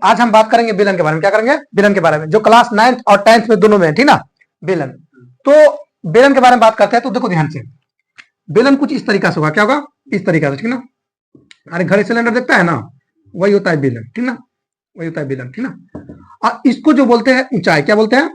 आज हम बात करेंगे बेलन के बारे में। क्या करेंगे? बेलन के बारे में, जो क्लास 9th और 10th में दोनों में है, ठीक ना, बेलन। तो बेलन के बारे में बात करते हैं, तो देखो ध्यान से, बेलन कुछ इस तरीका से होगा। क्या होगा? इस तरीका से, ठीक ना। अरे घर सिलेंडर देखता है ना, वही होता है बेलन, ठीक ना, वही होता है बेलन, ठीक ना। और इसको जो बोलते हैं ऊंचाई, क्या बोलते हैं?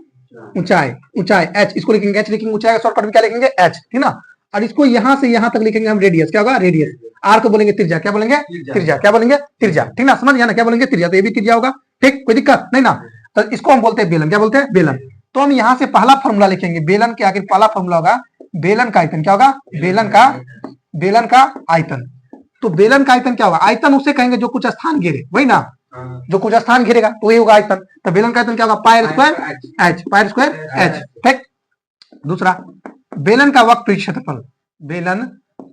ऊंचाई, ऊंचाई एच, इसको लिखेंगे एच, लिखेंगे ऊंचाई का शॉर्टकट में क्या लिखेंगे? एच, ठीक ना। और इसको यहां से यहां तक लिखेंगे हम रेडियस। क्या होगा? रेडियस। आर को बोलेंगे त्रिज्या। क्या बोलेंगे? त्रिज्या। क्या बोलेंगे? त्रिज्या, ठीक ना, समझ गया ना? क्या बोलेंगे? त्रिज्या। तो ये भी त्रिज्या होगा, ठीक, कोई दिक्कत नहीं ना। तो इसको हम बोलते हैं बेलन। क्या बोलते हैं? बेलन। तो हम यहाँ से पहला फॉर्मूला लिखेंगे बेलन के, आखिर पहला फॉर्मूला होगा बेलन का आयतन। क्या होगा? बेलन का आयतन। तो बेलन का आयतन क्या होगा? आयतन उसे कहेंगे जो कुछ स्थान घेरे, वही ना, जो कुछ स्थान घेरेगा तो ये होगा आयतन। तो बेलन का आयतन क्या होगा? Pi square H, pi square H, ठीक। दूसरा, बेलन का वक्र पृष्ठीय क्षेत्रफल, बेलन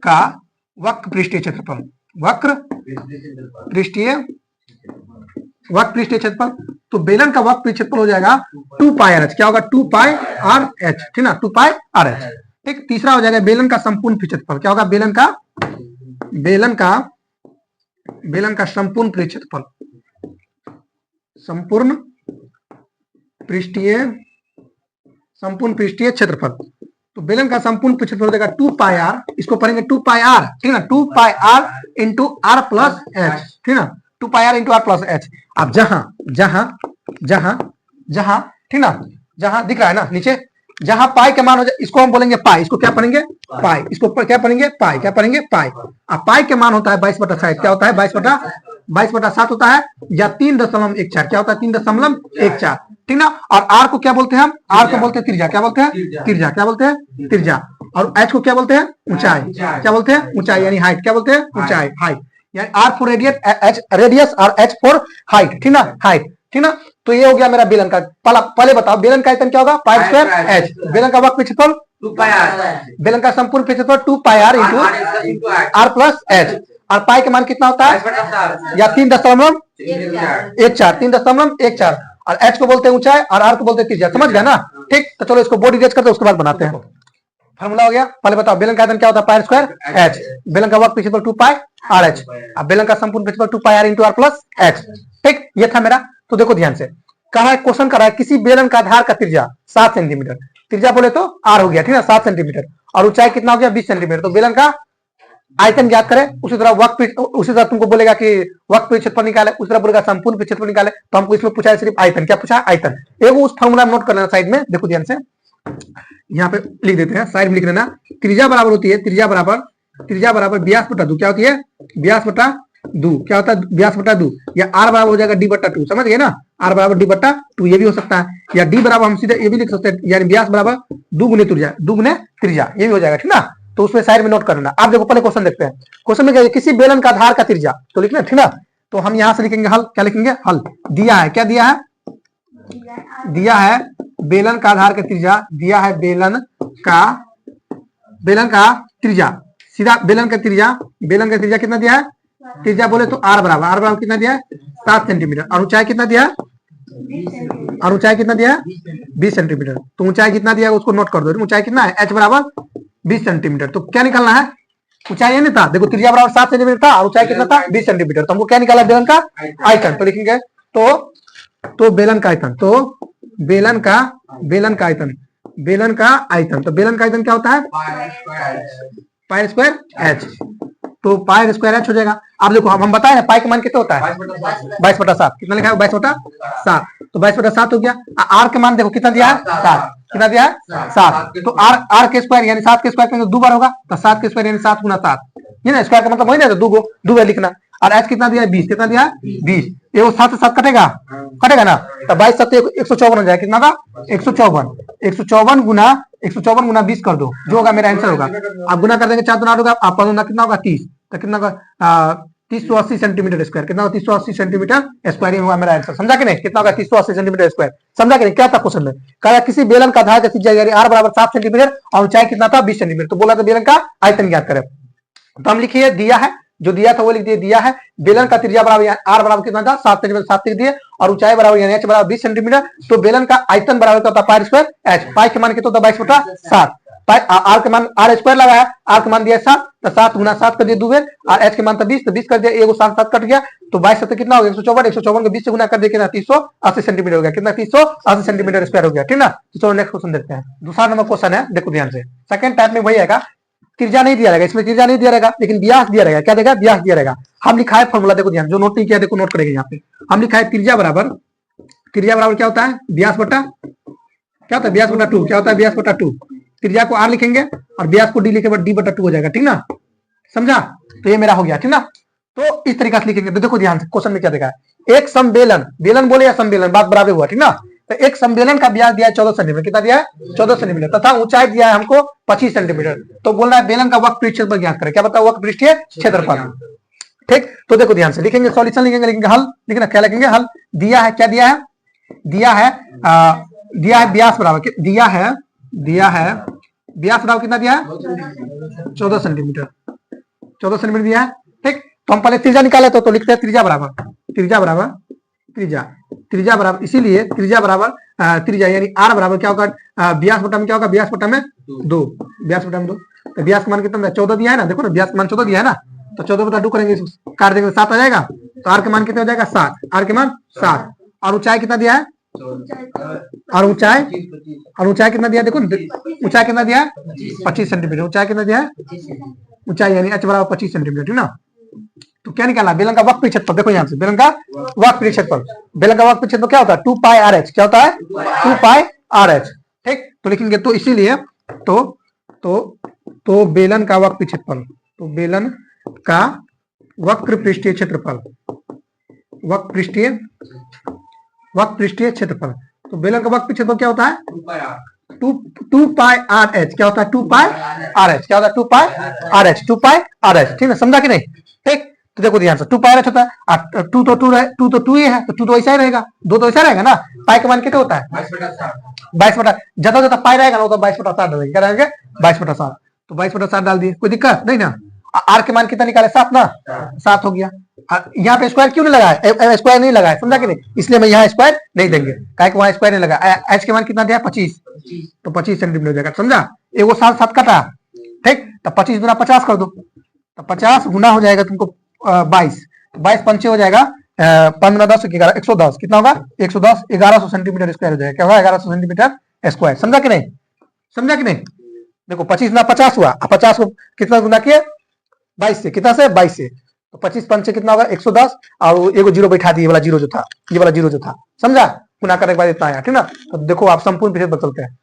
का वक्र पृष्ठीय क्षेत्रफल, वक्र पृष्ठीय क्षेत्रफल। तो बेलन का वक्र पृष्ठीय क्षेत्रफल हो जाएगा 2 पाई आर एच। क्या होगा? 2 पाई आर एच, ठीक ना, 2 पाई आर एच, ठीक। तीसरा हो जाएगा बेलन का संपूर्ण पृष्ठीय क्षेत्रफल। क्या होगा? बेलन का संपूर्ण पृष्ठीय क्षेत्रफल, संपूर्ण पृष्ठीय क्षेत्रफल। तो बेलन का संपूर्ण पृष्ठीय क्षेत्रफल हो जाएगा 2 पाई आर, इसको पढ़ेंगे 2 पाई आर, ठीक ना, 2 pi R into R plus H, ठीक ना, 2 pi R into R plus H. अब जहां ठीक ना, जहां दिख रहा है ना नीचे, जहां पाई के मान हो जाए इसको हम बोलेंगे पाई, इसको क्या पढ़ेंगे? पाई, इसको क्या पढ़ेंगे? पाई, क्या पढ़ेंगे? पाई। अब पाई के मान होता है 22/7। क्या होता है? 22/7 होता है, या 3.14। क्या होता है? 3.14, ठीक ना। और आर को क्या बोलते हैं हम? आर को बोलते हैं त्रिज्या। क्या बोलते हैं? त्रिज्या। क्या बोलते हैं? त्रिज्या। और एच को क्या बोलते हैं? ऊंचाई। क्या बोलते हैं? ऊंचाई, यानी हाइट। क्या बोलते हैं? ऊंचाई, हाइट। यानी आर फॉर रेडियस और एच फॉर हाइट, ठीक ना, हाइट, ठीक ना। तो ये हो गया मेरा बेलन का। पहले बताओ बेलन का आयतन क्या होगा? Pi square H. बेलन का वक्र पृष्ठीय क्षेत्रफल 2 पाई आर। बेलन का संपूर्ण पृष्ठीय क्षेत्रफल 2 pi R into R plus H. और पाई के मान कितना होता है? या 3.14। और एच को बोलते हैं ऊंचाई और आर को बोलते हैं त्रिज्या। समझ गया ना? ठीक। तो चलो इसको बोर्ड इरेज करते हैं, उसके बाद बनाते हैं। फॉर्मूला हो गया। पहले बताओ बेलन का आयतन क्या होता है? Pi square H. बेलन का वक्र पृष्ठीय क्षेत्रफल 2 पाई आर एच। अब बेलन का संपूर्ण पृष्ठीय क्षेत्रफल 2 pi R into R plus H, ठीक। ये था मेरा। तो देखो ध्यान से, कहा है क्वेश्चन कर रहा है किसी बेलन का आधार का त्रिज्या 7 सेंटीमीटर, त्रिज्या बोले तो आर हो गया, ठीक है, 7 सेंटीमीटर, और ऊंचाई कितना हो गया? 20 सेंटीमीटर। तो बेलन का आयतन ज्ञात करें। उसी तरह तुमको बोलेगा कि वक्र पृष्ठीय क्षेत्रफल निकाले, उसी तरह बोलेगा संपूर्ण पृष्ठीय क्षेत्रफल निकाले। तो हमको इसमें पूछा है सिर्फ आयतन। क्या पूछा? आयतन। एगो उस फॉर्मूला में नोट कर लेना साइड में, देखो ध्यान से, यहाँ पे लिख देते हैं, साइड में लिख लेना। त्रिज्या बराबर होती है, त्रिज्या बराबर व्यास बटा 2। क्या होती है? व्यास बटा 2। क्या होता है? व्यास बटा 2। या आर बराबर हो जाएगा डी बटा 2। समझ गए ना? आर बराबर डी बटा 2, ये भी हो सकता है। या डी बराबर हम सीधे ये भी लिख सकते हैं, यानी व्यास बराबर 2 गुने त्रिज्या, ये भी हो जाएगा, ठीक ना। तो उसमें साइड में नोट कर लेना। आप देखो पहले क्वेश्चन देखते हैं। क्वेश्चन में क्या है? किसी बेलन का आधार का त्रिज्या, तो लिखना, ठीक ना। तो हम यहां से लिखेंगे हल। क्या लिखेंगे? हल। दिया है, क्या दिया है? दिया है बेलन का आधार का त्रिज्या, दिया है बेलन का त्रिज्या, सीधा बेलन का त्रिज्या कितना दिया है? त्रिज्या बोले तो आर बराबर कितना दिया है? 7 सेंटीमीटर। और ऊंचाई कितना दिया है? 20 सेंटीमीटर। तो ऊंचाई कितना दिया है उसको नोट कर दो। ऊंचाई कितना है? एच बराबर 20 सेंटीमीटर। तो क्या निकालना है? ऊंचाई ये नहीं था, देखो त्रिज्या बराबर 7 सेंटीमीटर था और ऊंचाई कितना था? 20 सेंटीमीटर। तो हमको क्या निकाला? बेलन का आयतन। तो लिखेंगे तो बेलन का आयतन, बेलन का आयतन। तो बेलन का आयतन क्या होता है? Pi square H. तो पाई स्क्वायर एच हो जाएगा। अब देखो हम बताए ना पाई का मान कितना होता है? 22/7। कितना लिखा है? 22/7। तो 22/7 हो गया। आर के मान देखो कितना दिया है? 7। कितना दिया है? 7। तो आर के स्क्वायर यानी 7 के स्क्वायर करेंगे 2 बार होगा, तो 7 के स्क्वायर यानी 7 गुना 7, ये ना स्क्वायर का मतलब वही ना, तो 2 बार लिखना। और एच कितना दिया है? 20। कितना दिया है? 20। ये 7 से 7 कटेगा ना, तो 22/7 154 हो जाएगा। कितना का? 154 गुना 20 कर दो, जो होगा मेरा आंसर होगा। आप गुना कर देंगे 4 गुना होगा, आप गुना कितना होगा? 30। तो कितना का? 380 सेंटीमीटर स्क्वायर। कितना होगा? 380 सेंटीमीटर स्क्वायर ही होगा मेरा आंसर। समझा कि नहीं? कितना होगा? 380 सेंटीमीटर स्क्वायर। समझा कि नहीं? क्या था क्वेश्चन में? कहा किसी बेलन का आधार का त्रिज्या यानी आर बराबर 7 सेंटीमीटर और ऊंचाई कितना था? 20 सेंटीमीटर। तो बोला था बेलन का आयतन ज्ञात करें। तो हम लिखिए, दिया है, जो दिया था वो लिख दिए। दिया है बेलन का त्रिज्या बराबर आर बराबर कितना था? 7 सेंटीमीटर, 7 लिख दिए, और ऊंचाई बराबर यानी एच बराबर 20 सेंटीमीटर। तो बेलन का आयतन बराबर होता है पाई स्क्वायर एच। पाई के मान कितना होता है? 22/7। आर के मान आर स्क्वायर लगाया, आर के मान दिया 7, तो 7 गुना 7 कर दिया 2 बेर, और एच के मान था 20, तो 20 कर दिया, एगो 7 7 कट गया, तो 22 7 कितना हो गया 154, 154 को 20 से गुना कर दिया कितना 380 सेंटीमीटर हो गया, कितना 380 सेंटीमीटर स्क्वायर हो गया, ठीक ना। तो चलो नेक्स्ट क्वेश्चन देखते हैं। दूसरा नंबर क्वेश्चन है, देखो ध्यान से, सेकंड टाइप में वही आएगा, त्रिज्या नहीं दिया रहेगा, इसमें त्रिज्या नहीं दिया रहेगा, लेकिन व्यास दिया रहेगा। क्या देगा? व्यास दिया रहेगा। हम लिखा है फॉर्मूला, देखो ध्यान, जो नोट नहीं किया देखो नोट करेंगे यहाँ पे। हम लिखा है त्रिज्या बराबर क्या होता है? व्यास बटा क्या होता है? व्यास बटा 2। क्या होता है? व्यास बटा 2। त्रिज्या को आर लिखेंगे और व्यास को डी लिखे डी बटा 2 हो जाएगा, ठीक ना, समझा। तो ये मेरा हो गया, ठीक ना। तो इस तरीका से लिखेंगे। तो देखो ध्यान से क्वेश्चन में क्या देखा है, एक समबेलन, बेलन बोले या समबेलन, बात बराबर हुआ, ठीक ना। तो एक समबेलन का व्यास दिया है 14 सेंटीमीटर, कितना दिया है? 14 सेंटीमीटर, तथा ऊंचाई दिया है हमको 25 सेंटीमीटर। तो बोलना है बेलन का वक्र क्षेत्रफल ज्ञात करें। क्या बताओ? वक्र पृष्ठीय क्षेत्रफल, ठीक। तो देखो ध्यान से लिखेंगे, सॉल्यूशन लिखेंगे, लिखेंगे हल, लिखना क्या लिखेंगे? हल। दिया है, क्या दिया है? दिया है व्यास बराबर, दिया है व्यास बराबर कितना दिया है? 14 सेंटीमीटर, 14 सेंटीमीटर दिया है, ठीक। तो हम पहले त्रिज्या निकाले तो लिखते हैं त्रिज्या बराबर इसीलिए त्रिज्या बराबर त्रिज्या यानी आर बराबर क्या होगा? व्यास बटा में क्या होगा? व्यास बटा में 2, व्यास बटा में 2। तो व्यास का मान कितना? 14 दिया है ना, देखो ना, व्यास का मान 14 दिया है ना, तो 14 बटा 2 करेंगे, काट देंगे 7 आ जाएगा। तो आर के मान कितना हो जाएगा? 7, आर के मान 7। और ऊंचाई कितना दिया है? और ऊंचाई कितना दिया? देखो ऊंचाई कितना दिया है? 25 सेंटीमीटर। ऊंचाई कितना दिया है? ऊंचाई यानी h बराबर 25 सेंटीमीटर, ठीक ना। तो क्या निकालना? बेलन का वक्र क्षेत्रफल। देखो यहाँ से बेलन का वक्र क्षेत्रफल, बेलन का वक्र क्षेत्रफल क्या होता है? 2 पाई आर एच। क्या होता है? 2 पाई आर एच, ठीक। तो लिखेंगे, तो इसीलिए तो बेलन का वक्र क्षेत्रफल, तो बेलन का वक्र पृष्ठीय क्षेत्रफल, वक्र पृष्ठीय क्षेत्रफल। तो बेलन का वक्र क्षेत्रफल क्या होता है? 2 पाई आर एच। क्या होता है? 2 पाई आर एच। क्या होता है? 2 pi R H, 2 pi R H, ठीक है, समझा कि नहीं, ठीक। तो देखो ध्यान से 2 पाई आर एच होता है, 2 तो 2 ही है, तो 2 तो ऐसा ही रहेगा, 2 तो ऐसा रहेगा ना। पाई का मान कितना होता है? 22 बटा, ज्यादा पाई रहेगा ना, तो 22 बटा 7 डालेंगे। क्या डालेंगे? 22 बटा 7। तो 22 बटा 7 डाल दिए, कोई दिक्कत नहीं ना। आर के मान कितना निकाले? 7 ना, 7 हो गया। यहाँ पे स्क्वायर क्यों नहीं लगाया? स्क्वायर नहीं लगाया, समझा कि नहीं, इसलिए मैं यहाँ स्क्वायर नहीं देंगे, काहे कि वहां स्क्वायर नहीं लगा। एच के मान कितना दिया? 25, तो 25 सेंटीमीटर हो जाएगा, समझा। एगो 7 7 कटा, ठीक। तो 25 गुना 50 कर दो, तो 50 गुना हो जाएगा तुमको 22, तो 22 पंचे हो जाएगा 15 10 11 110, कितना होगा? 110, 1100 सेंटीमीटर स्क्वायर हो जाएगा। क्या होगा? 1100 सेंटीमीटर स्क्वायर, समझा कि नहीं, समझा कि नहीं। देखो 25 गुना 50 हुआ, 50 को कितना गुना किए? 22 से, कितना से? 22 से, तो 25 पंचे कितना होगा? 110, और एगो जीरो बैठा दिए, ये वाला जीरो जो था, समझा, गुना करने के बाद इतना आया, ठीक ना। तो देखो आप संपूर्ण पीछे बदलते हैं,